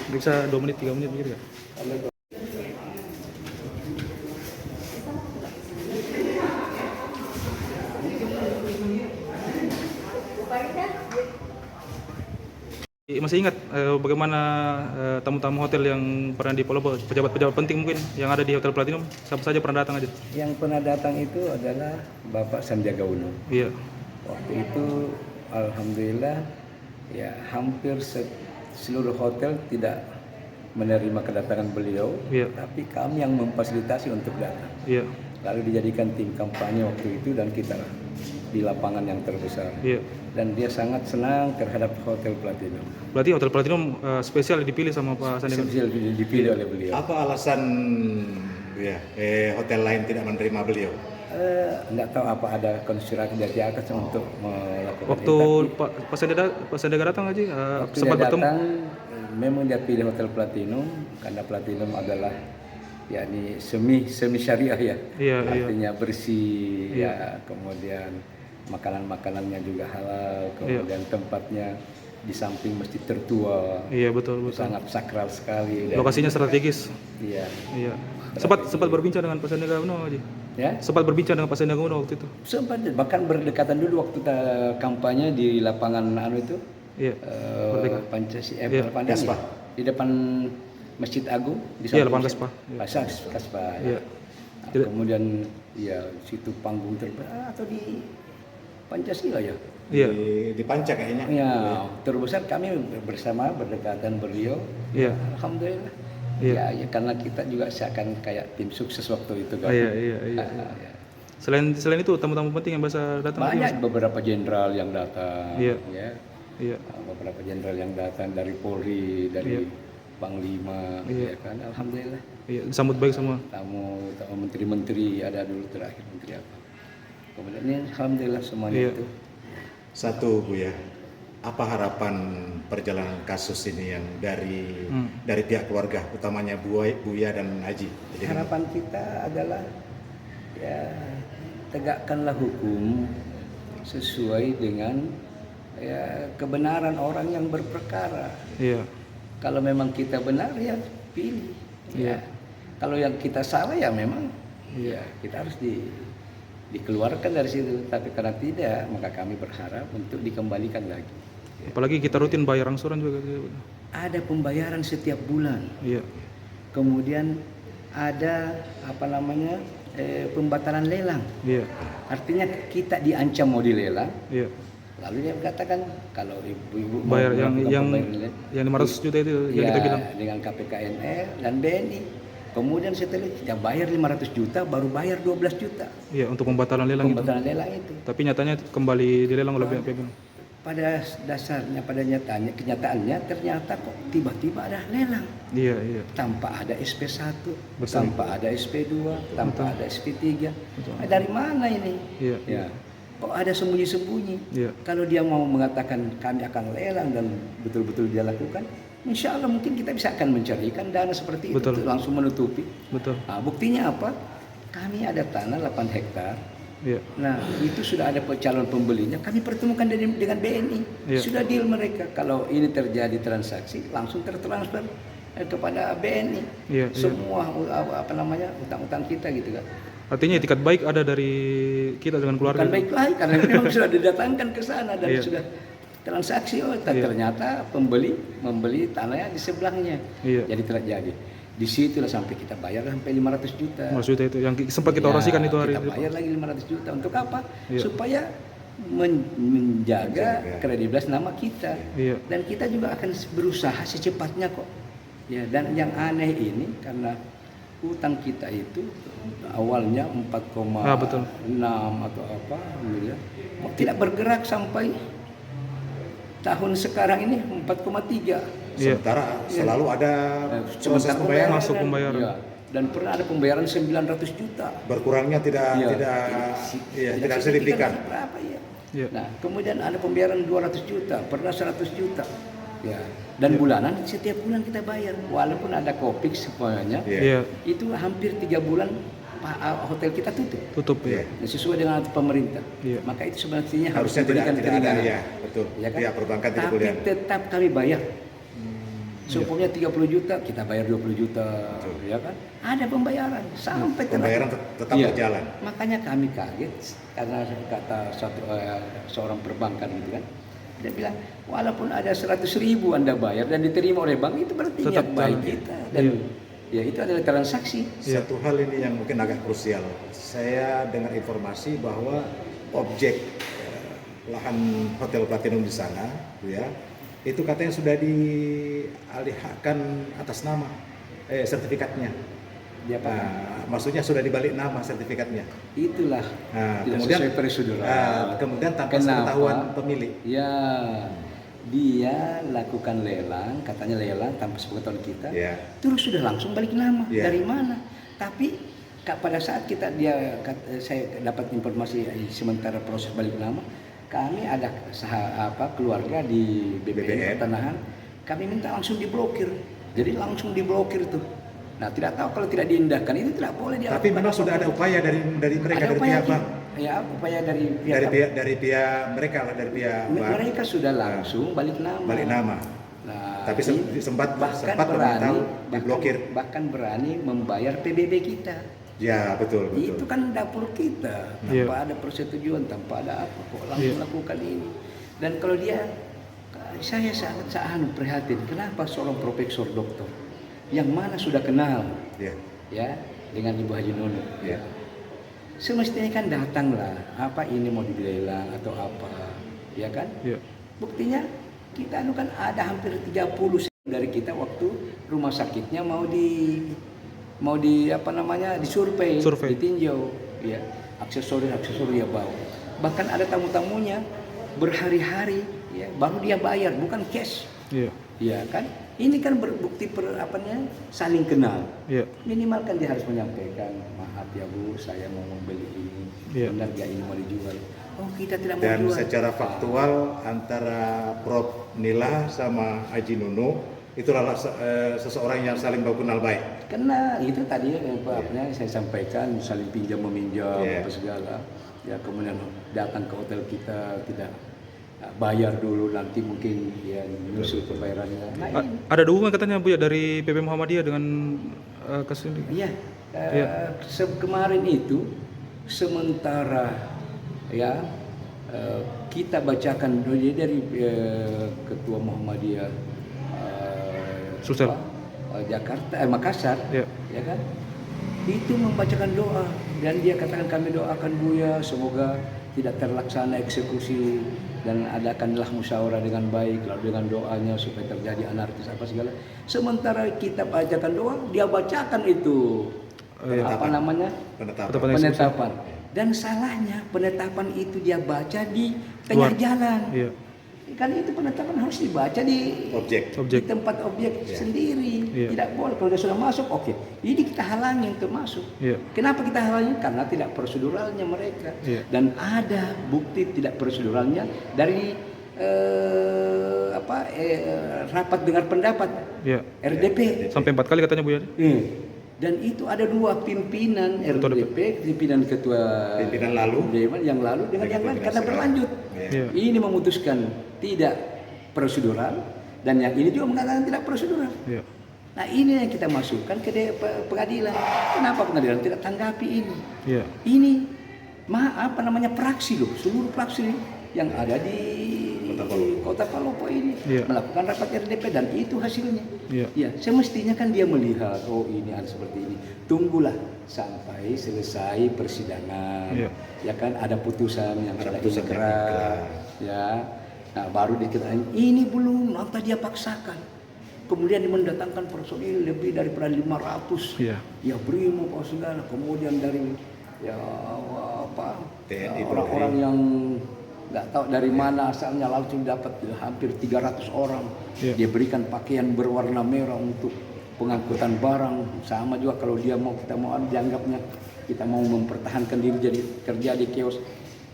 Bisa 2 menit 3 menit begitu ya. Masih ingat bagaimana tamu-tamu hotel yang pernah di Palopo, pejabat-pejabat penting mungkin yang ada di Hotel Platinum, siapa saja pernah datang aja? Yang pernah datang itu adalah Bapak Sandiaga Uno. Iya. Waktu itu alhamdulillah ya hampir seluruh hotel tidak menerima kedatangan beliau, Iya. tapi kami yang memfasilitasi untuk datang. Iya. Lalu dijadikan tim kampanye waktu itu dan kita di lapangan yang terbesar. Iya. Dan dia sangat senang terhadap Hotel Platinum. Berarti Hotel Platinum spesial dipilih sama Pak Sandiaga. Spesial dipilih oleh beliau. Apa alasan ya hotel lain tidak menerima beliau? Nggak tahu apa ada konspirasi dari atas untuk melakukan Waktu itu. Pak Sandiaga datang aja Waktu sempat dia bertemu. datang, memang dia pilih Hotel Platinum karena Platinum adalah yakni semi syariah ya. Iya, Artinya bersih Iya. ya, kemudian makanannya juga halal, kemudian tempatnya di samping masjid tertua. Iya, betul. Sangat sakral sekali. Dan Lokasinya strategis. Iya. Iya. Sempat berbincang dengan Pak Sandiaga Uno aja. Ya. Sempat berbincang dengan Pak Sandiaga Uno waktu itu. Sempat bahkan berdekatan dulu waktu kampanye di lapangan itu. Iya. Pancasila Iya. Kaspa. Di depan Masjid Agung di Iya, samping lapangan Kaspa. Kaspa. Iya. Nah, kemudian ya situ panggung terbesar atau di Pancasila ya. Iya. Di Panca kayaknya. Ya, terbesar kami bersama berdekatan beliau. Iya. Alhamdulillah. Iya. Ya, karena kita juga seakan kayak tim sukses waktu itu kan. Iya. Ya. Selain itu tamu-tamu penting yang bisa datang lagi, Banyak Mas? beberapa jenderal yang datang. Iya. Ya. Iya. Beberapa jenderal yang datang dari Polri, dari Iya. Panglima, Iya. ya kan. Alhamdulillah. Iya, disambut baik semua. tamu menteri-menteri ada dulu terakhir menteri apa. Kemudian ini alhamdulillah semuanya Iya. itu. Satu Bu ya, apa harapan perjalanan kasus ini yang dari pihak keluarga, utamanya Buya dan Haji? Jadi Harapan kita adalah ya tegakkanlah hukum sesuai dengan ya kebenaran orang yang berperkara. Iya. Kalau memang kita benar ya pilih. Iya. Ya. Kalau yang kita salah ya memang ya kita harus dikeluarkan dari situ. Tapi karena tidak maka kami berharap untuk dikembalikan lagi. Apalagi kita rutin bayar angsuran juga. Ada pembayaran setiap bulan. Iya. Kemudian ada pembatalan lelang. Iya. Artinya kita diancam mau dilelang. Iya. Lalu dia mengatakan kalau ibu-ibu mau Bayar melakukan pembayaran lelang, yang 500 juta itu yang ya, kita bilang. dengan KPKNR dan BNI. Kemudian setelah kita bayar 500 juta baru bayar 12 juta. Iya, untuk pembatalan lelang itu. Pembatalan lelang itu. Tapi nyatanya kembali dilelang oleh pihak pihak. Pada dasarnya, pada kenyataannya ternyata kok tiba-tiba ada lelang. Iya. Tanpa ada SP1, Betul. tanpa ada SP2, tanpa ada SP3. Nah, dari mana ini? Iya. Ya. Kok ada sembunyi-sembunyi? Iya. Kalau dia mau mengatakan kami akan lelang dan betul-betul dia lakukan, insya Allah mungkin kita bisa akan mencarikan dana seperti itu Betul. untuk langsung menutupi. Betul. Nah, buktinya apa? Kami ada tanah 8 hektar. Iya. Nah, itu sudah ada calon pembelinya. Kami pertemukan dengan BNI. Iya. Sudah deal mereka. Kalau ini terjadi transaksi, langsung tertransfer kepada BNI. Iya. Semua utang-utang kita gitu kan. Artinya etikat baik ada dari kita dengan keluarga. Bukan baik-baik karena memang sudah didatangkan ke sana dan Iya. sudah transaksi. Ternyata membeli tanahnya di sebelahnya. Iya. Jadi terjadi. Di situlah sampai kita bayar sampai 500 juta. Maksudnya itu yang sempat kita Ya, orasikan itu hari kita itu. bayar lagi 500 juta untuk apa? Iya. Supaya menjaga kredibilitas nama kita. Iya. Dan kita juga akan berusaha secepatnya kok. Ya, dan yang aneh ini karena utang kita itu awalnya 4,6 betul. atau apa, alhamdulillah, tidak bergerak sampai tahun sekarang ini 4,3. Iya. sementara selalu ada proses Sementara pembayaran, masuk pembayaran. Iya. Dan pernah ada pembayaran 900 juta. berkurangnya tidak Tidak signifikan. Berapa ya? Iya. Nah, kemudian ada pembayaran 200 juta, pernah 100 juta. Ya. Dan bulanan setiap bulan kita bayar. Walaupun ada Kopik semuanya, Iya. itu hampir 3 bulan hotel kita tutup. Tutup ya. Ya, sesuai dengan pemerintah. Iya. Maka itu sebenarnya Harusnya diberikan tidak ada keringanan. ya, betul. Ya kan? Pihak perbankan tidak Tapi boleh. tetap kami bayar. Seumpamanya 30 juta, kita bayar 20 juta, ya kan? Ada pembayaran sampai Pembayaran tetap Iya. berjalan. Makanya kami kaget karena kata seorang perbankan gitu kan. Dia bilang, walaupun ada 100.000 Anda bayar dan diterima oleh bank, itu berarti Tetap niat baik jalan. kita. Dan ya itu adalah transaksi. Satu hal ini yang mungkin agak krusial. Saya dengar informasi bahwa objek lahan Hotel Platinum di sana, Bu ya, itu katanya sudah dialihkan atas nama sertifikatnya. Dia apa? Maksudnya sudah dibalik nama sertifikatnya. Itulah Nah, tidak kemudian sesuai prosedural. kemudian tanpa Kenapa? sepengetahuan pemilik. Ya, dia lakukan lelang, katanya lelang tanpa sepengetahuan kita. Ya. Terus sudah langsung balik nama. Ya. Dari mana? Tapi pada saat saya dapat informasi sementara proses balik nama, kami ada keluarga di BPN Pertanahan, kami minta langsung diblokir. Jadi langsung diblokir tuh. Nah, tidak tahu kalau tidak diindahkan itu tidak boleh dilakukan. Tapi memang sudah ada upaya dari mereka, Ada dari upaya pihak bank. Ya, upaya dari pihak Dari pihak mereka lah, dari pihak bank. mereka sudah langsung balik nama. Balik nama. Nah, Tapi sempat berani tahu diblokir. bahkan berani membayar PBB kita. Ya, betul. Itu kan dapur kita, tanpa ada persetujuan, tanpa ada apa, kok langsung lakukan ini. Dan kalau saya sangat prihatin, kenapa seorang profesor doktor yang mana sudah kenal, ya, dengan Ibu Haji Nunu, ya, semestinya kan datanglah, apa ini mau dilelang atau apa, ya kan? Buktinya kita kan ada hampir 30 dari kita waktu rumah sakitnya mau disurvei, ditinjau, ya, aksesori ya bawa. Bahkan ada tamu-tamunya berhari-hari, ya, baru dia bayar, bukan cash, ya kan? Ini kan berbukti saling kenal. Minimal kan dia harus menyampaikan, maaf ya Bu, saya mau membeli ini, benar gak ini mau dijual? Oh, kita tidak mau Dan jual. secara faktual antara Prof Nila sama Haji Nunu itulah seseorang yang saling baku kenal baik. Karena itu tadi saya sampaikan saling pinjam meminjam apa segala. Ya, kemudian datang ke hotel kita tidak bayar dulu, nanti mungkin ya nyusul pembayarannya. Nah, ada dukungan katanya Bu ya dari PP Muhammadiyah dengan kasus ini. Iya. Kemarin itu sementara ya kita bacakan dari Ketua Muhammadiyah Sulsel. Makassar, ya kan? Itu membacakan doa dan dia katakan kami doakan Buya semoga tidak terlaksana eksekusi dan adakanlah musyawarah dengan baik, lalu dengan doanya supaya terjadi anarkis apa segala. Sementara kita bacakan doa, dia bacakan itu penetapan. Dan salahnya penetapan itu dia baca di tengah jalan. Kan itu penetapan harus dibaca di tempat objek sendiri. Tidak boleh kalau dia sudah masuk, oke. Ini kita halangi untuk masuk. Kenapa kita halangi? Karena tidak proseduralnya mereka. Dan ada bukti tidak proseduralnya dari rapat dengar pendapat RDP. Sampai 4 kali katanya Bu ya. Dan itu ada 2 pimpinan RDP, pimpinan lalu Dewan yang lalu dengan yang lain karena berlanjut. Ini memutuskan tidak prosedural dan yang ini juga mengatakan tidak prosedural. Nah, ini yang kita masukkan ke pengadilan. Kenapa pengadilan tidak tanggapi ini? Ini praksi loh, seluruh praksi yang ada di Kota Palopo ini melakukan rapat RDP dan itu hasilnya. Ya, semestinya kan dia melihat, oh ini ada seperti ini. Tunggulah sampai selesai persidangan. Ya kan ada putusan yang sudah inkrah. Ya. Nah, baru diketahui ini belum, maka dia paksakan. Kemudian dia mendatangkan personil lebih daripada 500. Ya BRIMOB segala. Kemudian dari orang-orang yang nggak tahu dari mana asalnya langsung dapat hampir 300 orang. Dia berikan pakaian berwarna merah untuk pengangkutan barang. Sama juga kalau kita mau dianggapnya kita mau mempertahankan diri jadi kerja di kios.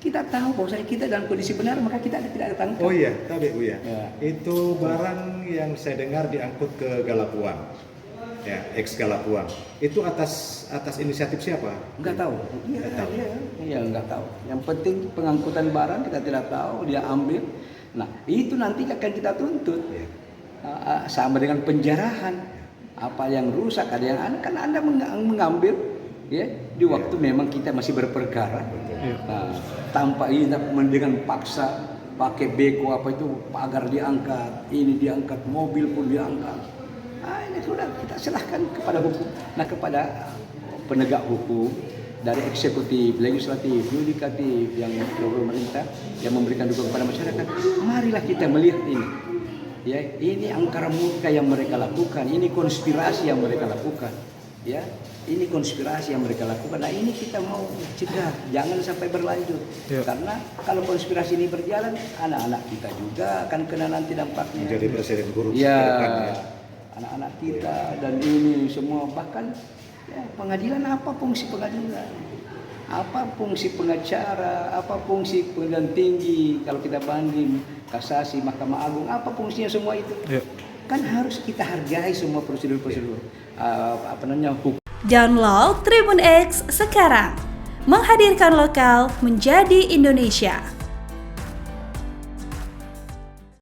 Kita tahu bahwa kita dalam kondisi benar, maka kita tidak ditangkap. Oh iya, tadi Bu ya. Itu barang yang saya dengar diangkut ke Galapuan. Ya, ex Galapuan. Itu atas inisiatif siapa? Enggak tahu. Iya, enggak tahu. Yang penting pengangkutan barang kita tidak tahu, dia ambil. Nah, itu nanti akan kita tuntut. sama dengan penjarahan. Apa yang rusak, ada yang kan Anda mengambil ya di waktu memang kita masih berperkara. Tanpa ini dengan paksa pakai beko apa itu pagar diangkat, ini diangkat, mobil pun diangkat. Ini sudah kita serahkan kepada hukum. Nah, kepada penegak hukum dari eksekutif, legislatif, yudikatif yang pemerintah yang memberikan dukungan kepada masyarakat, marilah kita melihat ini. Ya, ini angkara murka yang mereka lakukan, ini konspirasi yang mereka lakukan. Ya, ini konspirasi yang mereka lakukan. Nah, ini kita mau cegah, jangan sampai berlanjut. Karena kalau konspirasi ini berjalan, anak-anak kita juga akan kena nanti dampaknya. Menjadi presiden buruk. Anak-anak kita dan ini semua, bahkan ya, pengadilan, apa fungsi pengadilan? Apa fungsi pengacara? Apa fungsi pengadilan tinggi? Kalau kita banding kasasi, Mahkamah Agung, apa fungsinya semua itu? Kan harus kita hargai semua prosedur-prosedur hukum. Download Tribun X sekarang, menghadirkan lokal menjadi Indonesia.